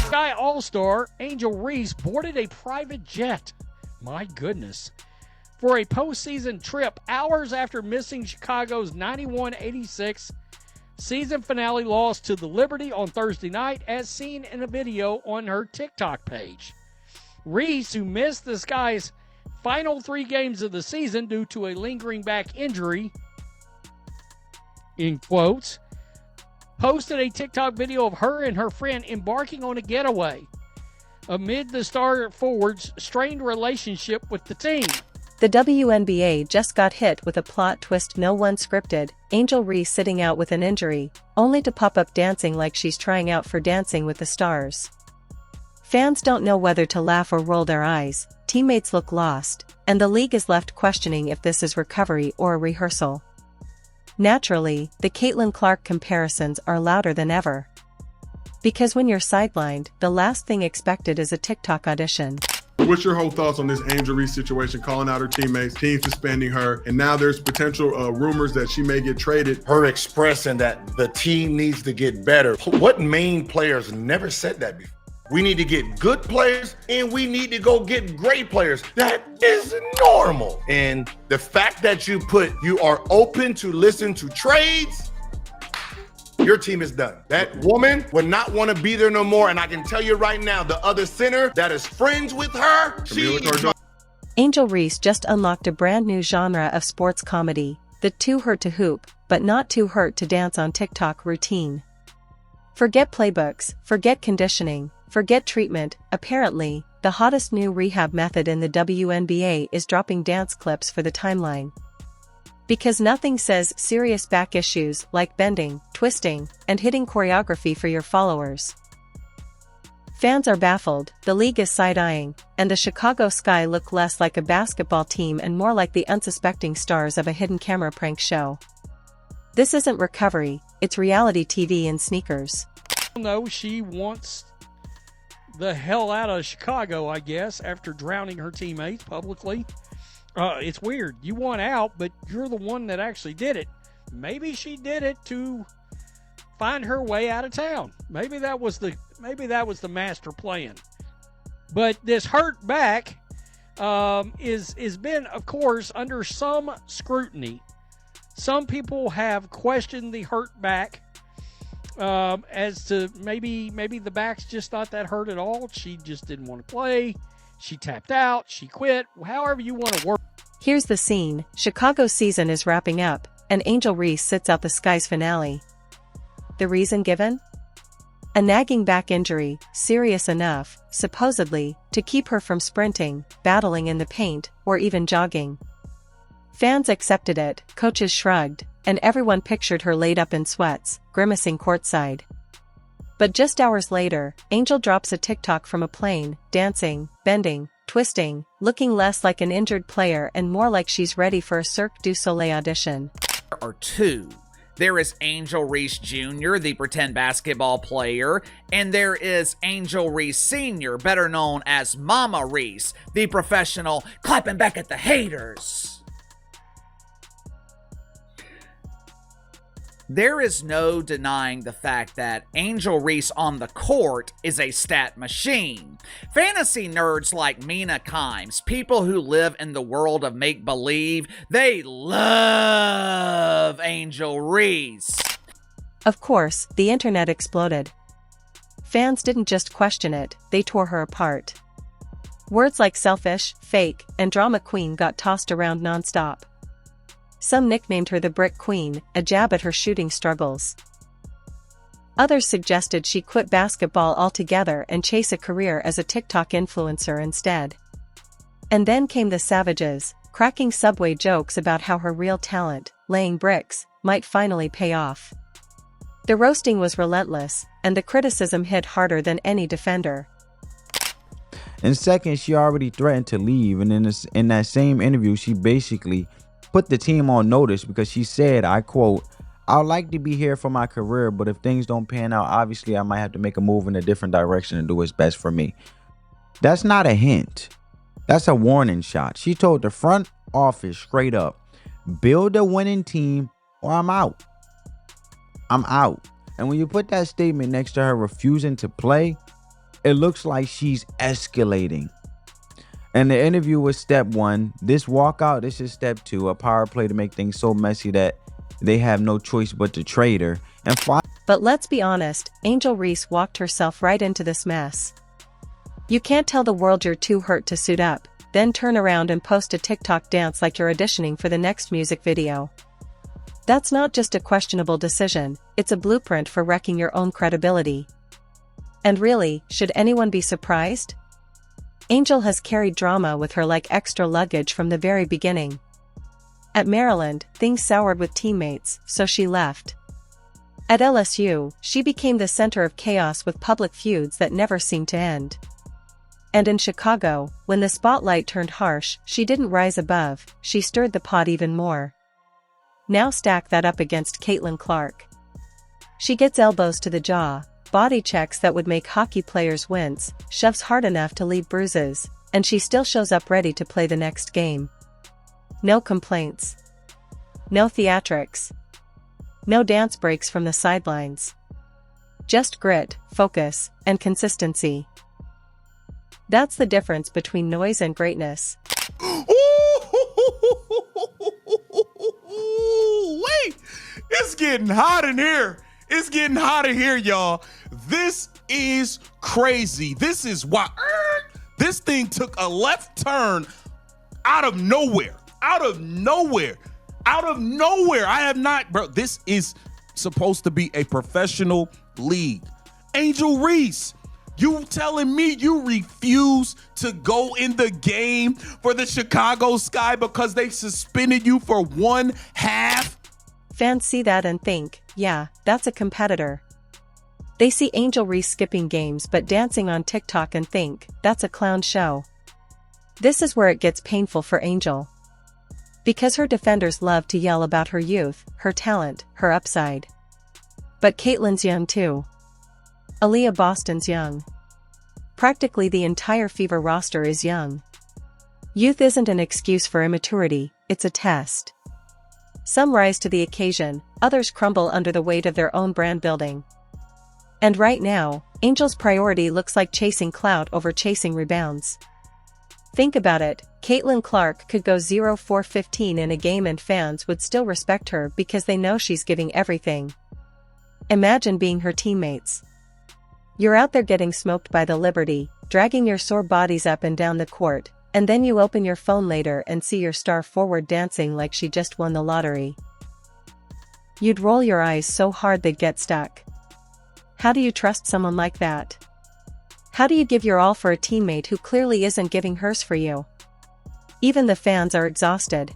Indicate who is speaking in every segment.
Speaker 1: Sky All-Star Angel Reese boarded a private jet. My goodness. For a postseason trip hours after missing Chicago's 91-86 season finale loss to the Liberty on Thursday night, as seen in a video on her TikTok page. Reese, who missed the Sky's final 3 games of the season due to a lingering back injury, in quotes, posted a TikTok video of her and her friend embarking on a getaway amid the star forward's strained relationship with the team.
Speaker 2: The WNBA just got hit with a plot twist no one scripted, Angel Reese sitting out with an injury, only to pop up dancing like she's trying out for Dancing with the Stars. Fans don't know whether to laugh or roll their eyes, teammates look lost, and the league is left questioning if this is recovery or a rehearsal. Naturally, the Caitlin Clark comparisons are louder than ever. Because when you're sidelined, the last thing expected is a TikTok audition.
Speaker 3: What's your whole thoughts on this Angel Reese situation, calling out her teammates, team suspending her, and now there's potential rumors that she may get traded?
Speaker 4: Her expressing that the team needs to get better. What main players never said that before? We need to get good players, and we need to go get great players. That is normal. And the fact that you are open to listen to trades, your team is done. That woman would not want to be there no more. And I can tell you right now, the other center that is friends with her,
Speaker 2: Angel Reese just unlocked a brand new genre of sports comedy, the too hurt to hoop, but not too hurt to dance on TikTok routine. Forget playbooks, forget conditioning, forget treatment. Apparently, the hottest new rehab method in the WNBA is dropping dance clips for the timeline. Because nothing says serious back issues like bending, twisting, and hitting choreography for your followers. Fans are baffled, the league is side-eyeing, and the Chicago Sky look less like a basketball team and more like the unsuspecting stars of a hidden camera prank show. This isn't recovery, it's reality TV in sneakers.
Speaker 1: No, she wants the hell out of Chicago, I guess, after drowning her teammates publicly. It's weird. You want out, but you're the one that actually did it. Maybe she did it to find her way out of town. Maybe that was the master plan. But this hurt back is been, of course, under some scrutiny. Some people have questioned the hurt back as to maybe the back's just not that hurt at all. She just didn't want to play. She tapped out. She quit. However you want to work.
Speaker 2: Here's the scene. Chicago's season is wrapping up, and Angel Reese sits out the Sky's finale. The reason given? A nagging back injury, serious enough, supposedly, to keep her from sprinting, battling in the paint, or even jogging. Fans accepted it, coaches shrugged, and everyone pictured her laid up in sweats, grimacing courtside. But just hours later, Angel drops a TikTok from a plane, dancing, bending, twisting, looking less like an injured player and more like she's ready for a Cirque du Soleil audition.
Speaker 5: There are two. There is Angel Reese Jr., the pretend basketball player, and there is Angel Reese Sr., better known as Mama Reese, the professional clapping back at the haters. There is no denying the fact that Angel Reese on the court is a stat machine. Fantasy nerds like Mina Kimes, people who live in the world of make-believe, they love Angel Reese.
Speaker 2: Of course, the internet exploded. Fans didn't just question it, they tore her apart. Words like selfish, fake, and drama queen got tossed around nonstop. Some nicknamed her the Brick Queen, a jab at her shooting struggles. Others suggested she quit basketball altogether and chase a career as a TikTok influencer instead. And then came the savages, cracking subway jokes about how her real talent, laying bricks, might finally pay off. The roasting was relentless, and the criticism hit harder than any defender.
Speaker 6: And second, she already threatened to leave, and in that same interview, she basically put the team on notice because she said, I quote, "I'd like to be here for my career, but if things don't pan out, obviously I might have to make a move in a different direction and do what's best for me." That's not a hint. That's a warning shot. She told the front office straight up, build a winning team or I'm out. I'm out. And when you put that statement next to her refusing to play, it looks like she's escalating. And the interview was step 1. This walkout, this is step 2. A power play to make things so messy that they have no choice but to trade her. And
Speaker 2: but let's be honest, Angel Reese walked herself right into this mess. You can't tell the world you're too hurt to suit up, then turn around and post a TikTok dance like you're auditioning for the next music video. That's not just a questionable decision, it's a blueprint for wrecking your own credibility. And really, should anyone be surprised? Angel has carried drama with her like extra luggage from the very beginning. At Maryland, things soured with teammates, so she left. At LSU, she became the center of chaos with public feuds that never seemed to end. And in Chicago, when the spotlight turned harsh, she didn't rise above, she stirred the pot even more. Now stack that up against Caitlin Clark. She gets elbows to the jaw, body checks that would make hockey players wince, shoves hard enough to leave bruises, and she still shows up ready to play the next game. No complaints. No theatrics. No dance breaks from the sidelines. Just grit, focus, and consistency. That's the difference between noise and greatness.
Speaker 7: Wait! It's getting hot in here. It's getting hot in here, y'all. This is crazy. This is why this thing took a left turn out of nowhere. Out of nowhere. Out of nowhere. I have not, bro. This is supposed to be a professional league. Angel Reese, you telling me you refuse to go in the game for the Chicago Sky because they suspended you for 1 half?
Speaker 2: Fans see that and think, yeah, that's a competitor. They see Angel Reese skipping games but dancing on TikTok and think, that's a clown show. This is where it gets painful for Angel. Because her defenders love to yell about her youth, her talent, her upside. But Caitlin's young too. Aaliyah Boston's young. Practically the entire Fever roster is young. Youth isn't an excuse for immaturity, it's a test. Some rise to the occasion, others crumble under the weight of their own brand building. And right now, Angel's priority looks like chasing clout over chasing rebounds. Think about it, Caitlin Clark could go 0-for-15 in a game and fans would still respect her because they know she's giving everything. Imagine being her teammates. You're out there getting smoked by the Liberty, dragging your sore bodies up and down the court, and then you open your phone later and see your star forward dancing like she just won the lottery. You'd roll your eyes so hard they'd get stuck. How do you trust someone like that? How do you give your all for a teammate who clearly isn't giving hers for you? Even the fans are exhausted.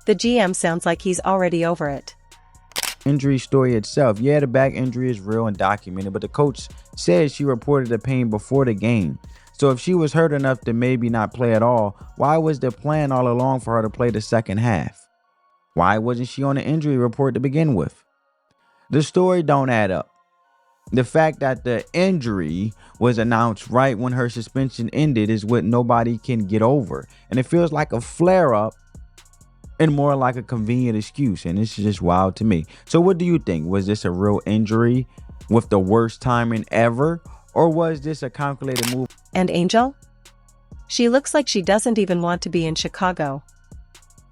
Speaker 2: The GM sounds like he's already over it.
Speaker 6: Injury story itself. Yeah, the back injury is real and documented, but the coach said she reported the pain before the game. So if she was hurt enough to maybe not play at all, why was the plan all along for her to play the second half? Why wasn't she on the injury report to begin with? The story don't add up. The fact that the injury was announced right when her suspension ended is what nobody can get over. And it feels like a flare-up and more like a convenient excuse. And this is just wild to me. So what do you think? Was this a real injury with the worst timing ever? Or was this a calculated move?
Speaker 2: And Angel? She looks like she doesn't even want to be in Chicago.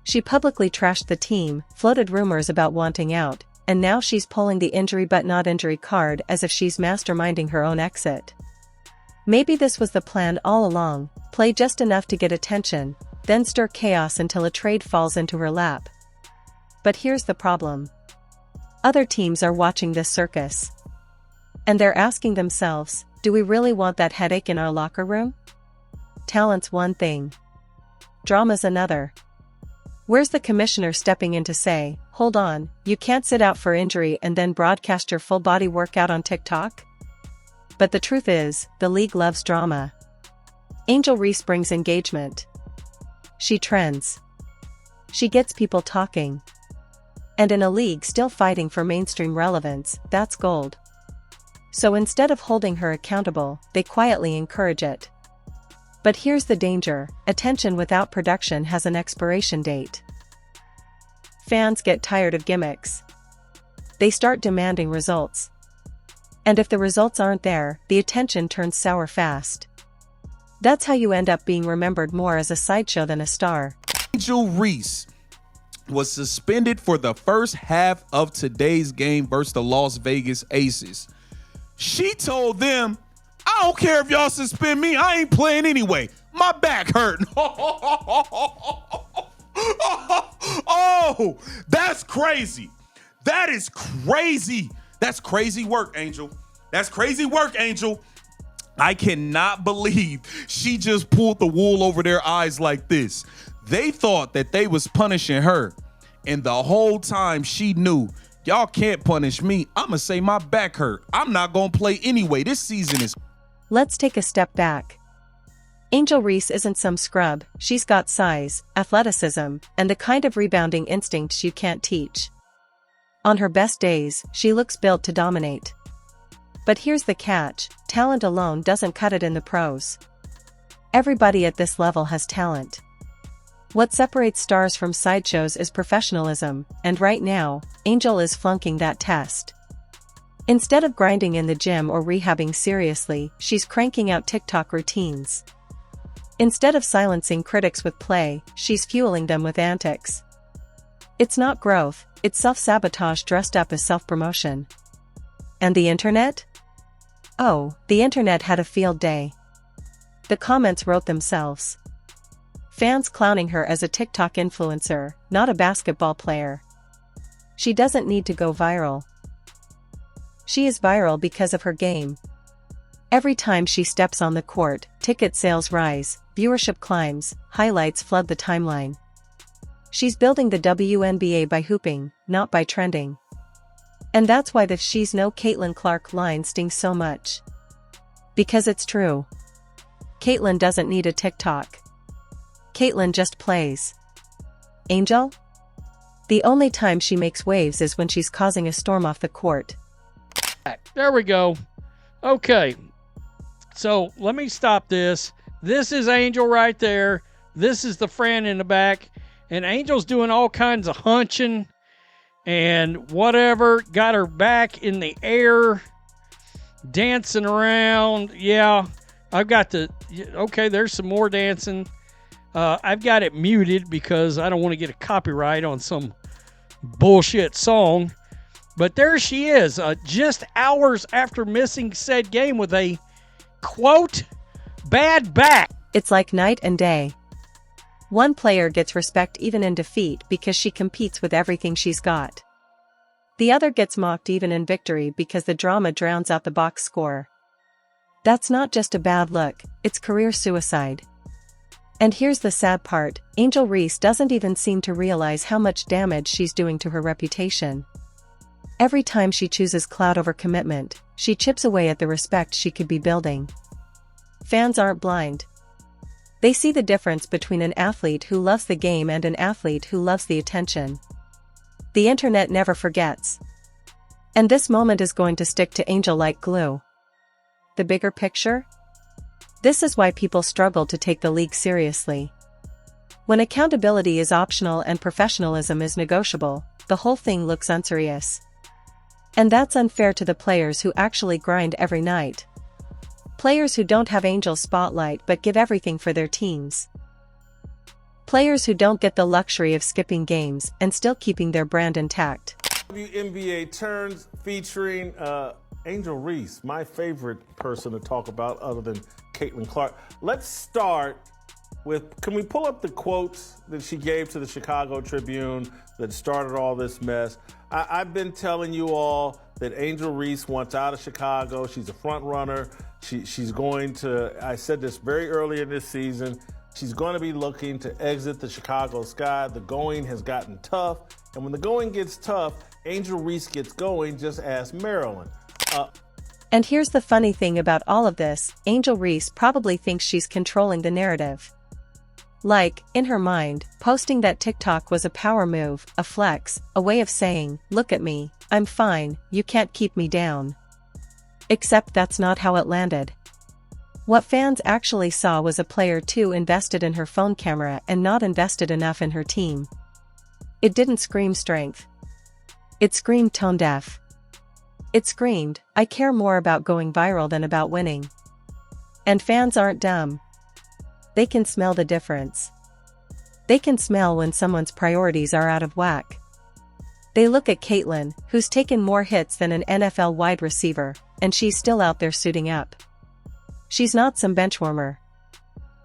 Speaker 2: She publicly trashed the team, floated rumors about wanting out, and now she's pulling the injury but not injury card as if she's masterminding her own exit. Maybe this was the plan all along, play just enough to get attention, then stir chaos until a trade falls into her lap. But here's the problem. Other teams are watching this circus. And they're asking themselves, do we really want that headache in our locker room? Talent's one thing. Drama's another. Where's the commissioner stepping in to say, hold on, you can't sit out for injury and then broadcast your full body workout on TikTok? But the truth is, the league loves drama. Angel Reese brings engagement. She trends. She gets people talking. And in a league still fighting for mainstream relevance, that's gold. So instead of holding her accountable, they quietly encourage it. But here's the danger, attention without production has an expiration date. Fans get tired of gimmicks. They start demanding results. And if the results aren't there, the attention turns sour fast. That's how you end up being remembered more as a sideshow than a star.
Speaker 7: Angel Reese was suspended for the first half of today's game versus the Las Vegas Aces. She told them, I don't care if y'all suspend me, I ain't playing anyway. My back hurt. Oh, that's crazy. That is crazy. That's crazy work, Angel. That's crazy work, Angel. I cannot believe she just pulled the wool over their eyes like this. They thought that they was punishing her. And the whole time she knew, y'all can't punish me. I'm going to say my back hurt. I'm not going to play anyway. This season is...
Speaker 2: Let's take a step back. Angel Reese isn't some scrub. She's got size, athleticism, and the kind of rebounding instincts you can't teach. On her best days, she looks built to dominate. But here's the catch, talent alone doesn't cut it in the pros. Everybody at this level has talent. What separates stars from sideshows is professionalism, and right now, Angel is flunking that test. Instead of grinding in the gym or rehabbing seriously, she's cranking out TikTok routines. Instead of silencing critics with play, she's fueling them with antics. It's not growth, it's self-sabotage dressed up as self-promotion. And the internet? Oh, the internet had a field day. The comments wrote themselves. Fans clowning her as a TikTok influencer, not a basketball player. She doesn't need to go viral. She is viral because of her game. Every time she steps on the court, ticket sales rise, viewership climbs, highlights flood the timeline. She's building the WNBA by hooping, not by trending. And that's why the "she's no Caitlin Clark" line stings so much. Because it's true. Caitlin doesn't need a TikTok. Caitlin just plays. Angel? The only time she makes waves is when she's causing a storm off the court.
Speaker 1: There we go. Okay. So let me stop this. This is Angel right there. This is the friend in the back. And Angel's doing all kinds of hunching and whatever. Got her back in the air, dancing around. Yeah, I've got the... Okay, there's some more dancing. I've got it muted because I don't want to get a copyright on some bullshit song. But there she is, just hours after missing said game with a, quote, bad back.
Speaker 2: It's like night and day. One player gets respect even in defeat because she competes with everything she's got. The other gets mocked even in victory because the drama drowns out the box score. That's not just a bad look, it's career suicide. And here's the sad part, Angel Reese doesn't even seem to realize how much damage she's doing to her reputation. Every time she chooses clout over commitment, she chips away at the respect she could be building. Fans aren't blind. They see the difference between an athlete who loves the game and an athlete who loves the attention. The internet never forgets. And this moment is going to stick to Angel like glue. The bigger picture? This is why people struggle to take the league seriously. When accountability is optional and professionalism is negotiable, the whole thing looks unserious. And that's unfair to the players who actually grind every night. Players who don't have Angel's spotlight but give everything for their teams. Players who don't get the luxury of skipping games and still keeping their brand intact.
Speaker 8: WNBA turns featuring Angel Reese, my favorite person to talk about other than Caitlin Clark. Let's start with, can we pull up the quotes that she gave to the Chicago Tribune that started all this mess? I've been telling you all that Angel Reese wants out of Chicago. She's a front runner. She's going to, I said this very early in this season, she's going to be looking to exit the Chicago sky. The going has gotten tough. And when the going gets tough, Angel Reese gets going, just ask Maryland.
Speaker 2: And here's the funny thing about all of this, Angel Reese probably thinks she's controlling the narrative. Like, in her mind, posting that TikTok was a power move, a flex, a way of saying, look at me, I'm fine, you can't keep me down. Except that's not how it landed. What fans actually saw was a player too invested in her phone camera and not invested enough in her team. It didn't scream strength. It screamed tone deaf. It screamed, "I care more about going viral than about winning." And fans aren't dumb. They can smell the difference. They can smell when someone's priorities are out of whack. They look at Caitlyn, who's taken more hits than an NFL wide receiver, and she's still out there suiting up. She's not some benchwarmer.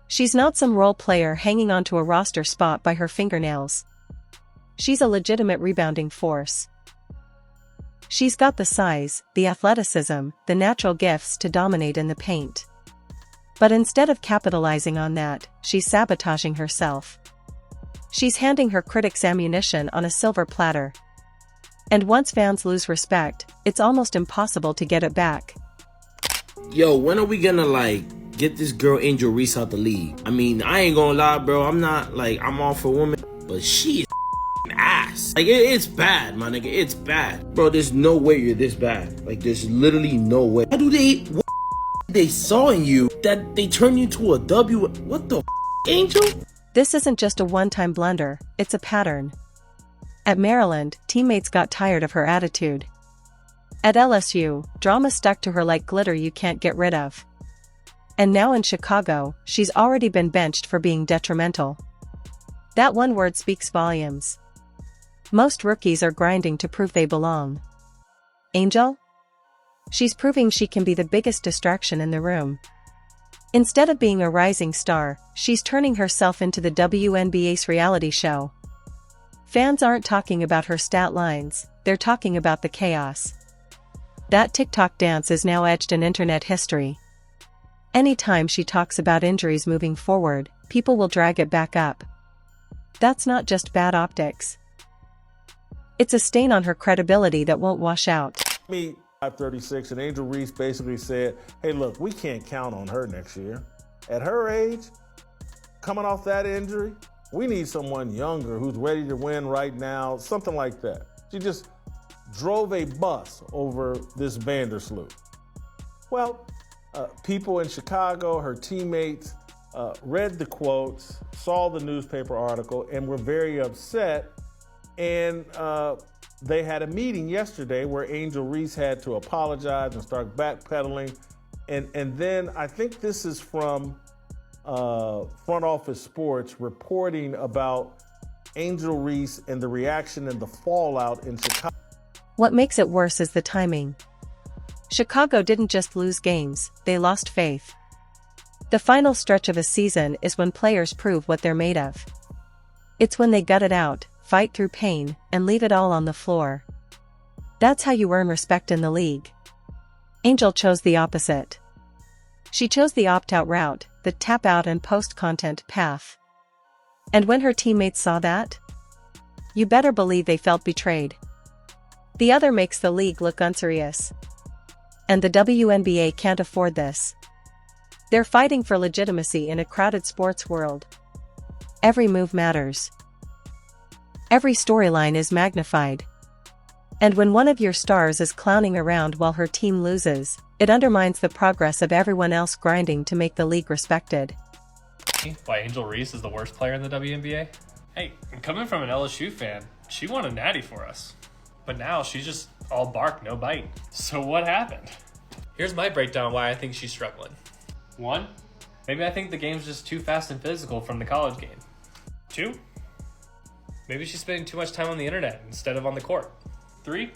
Speaker 2: She's not some role player hanging onto a roster spot by her fingernails. She's a legitimate rebounding force. She's got the size, the athleticism, the natural gifts to dominate in the paint. But instead of capitalizing on that, she's sabotaging herself. She's handing her critics ammunition on a silver platter. And once fans lose respect, it's almost impossible to get it back.
Speaker 9: Yo, when are we gonna get this girl Angel Reese out the league? I mean, I ain't gonna lie, bro. I'm all for women, but she is ass. It's bad, my nigga. It's bad. Bro, there's no way you're this bad. There's literally no way. What they saw in you that they turned you to a W? What the Angel?
Speaker 2: This isn't just a one-time blunder, it's a pattern. At Maryland, teammates got tired of her attitude. At LSU, drama stuck to her like glitter you can't get rid of. And now in Chicago, she's already been benched for being detrimental. That one word speaks volumes. Most rookies are grinding to prove they belong. Angel? She's proving she can be the biggest distraction in the room. Instead of being a rising star, she's turning herself into the WNBA's reality show. Fans aren't talking about her stat lines, they're talking about the chaos. That TikTok dance is now etched in internet history. Anytime she talks about injuries moving forward, people will drag it back up. That's not just bad optics. It's a stain on her credibility that won't wash out.
Speaker 8: 536, and Angel Reese basically said, hey, look, we can't count on her next year. At her age, coming off that injury, we need someone younger who's ready to win right now, something like that. She just drove a bus over this Vandersloot. Well, people in Chicago, her teammates, read the quotes, saw the newspaper article, and were very upset. And they had a meeting yesterday where Angel Reese had to apologize and start backpedaling. And then I think this is from Front Office Sports reporting about Angel Reese and the reaction and the fallout in Chicago.
Speaker 2: What makes it worse is the timing. Chicago didn't just lose games, they lost faith. The final stretch of a season is when players prove what they're made of. It's when they gut it out, fight through pain, and leave it all on the floor. That's how you earn respect in the league. Angel chose the opposite. She chose the opt-out route, the tap-out and post-content path. And when her teammates saw that, you better believe they felt betrayed. The other makes the league look unserious. And the WNBA can't afford this. They're fighting for legitimacy in a crowded sports world. Every move matters. Every storyline is magnified. And when one of your stars is clowning around while her team loses, it undermines the progress of everyone else grinding to make the league respected.
Speaker 10: Why Angel Reese is the worst player in the WNBA? Hey, coming from an LSU fan, she won a natty for us. But now she's just all bark, no bite. So what happened? Here's my breakdown on why I think she's struggling. 1, maybe I think the game's just too fast and physical from the college game. 2, maybe she's spending too much time on the internet instead of on the court. 3,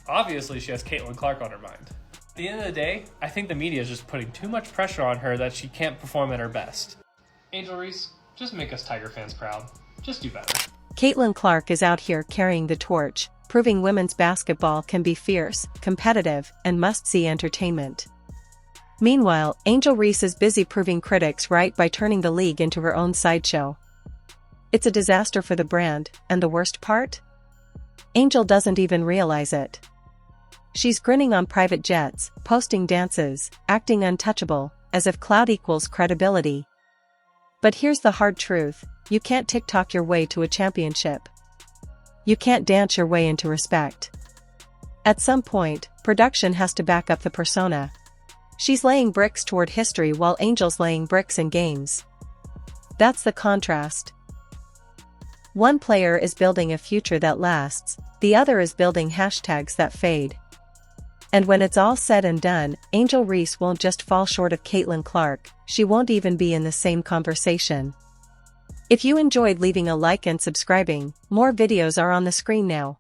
Speaker 10: obviously she has Caitlyn Clark on her mind. At the end of the day, I think the media is just putting too much pressure on her that she can't perform at her best. Angel Reese, just make us Tiger fans proud. Just do better.
Speaker 2: Caitlyn Clark is out here carrying the torch, proving women's basketball can be fierce, competitive, and must-see entertainment. Meanwhile, Angel Reese is busy proving critics right by turning the league into her own sideshow. It's a disaster for the brand, and the worst part? Angel doesn't even realize it. She's grinning on private jets, posting dances, acting untouchable, as if clout equals credibility. But here's the hard truth, you can't TikTok your way to a championship. You can't dance your way into respect. At some point, production has to back up the persona. She's laying bricks toward history while Angel's laying bricks in games. That's the contrast. One player is building a future that lasts, the other is building hashtags that fade. And when it's all said and done, Angel Reese won't just fall short of Caitlin Clark, she won't even be in the same conversation. If you enjoyed leaving a like and subscribing, more videos are on the screen now.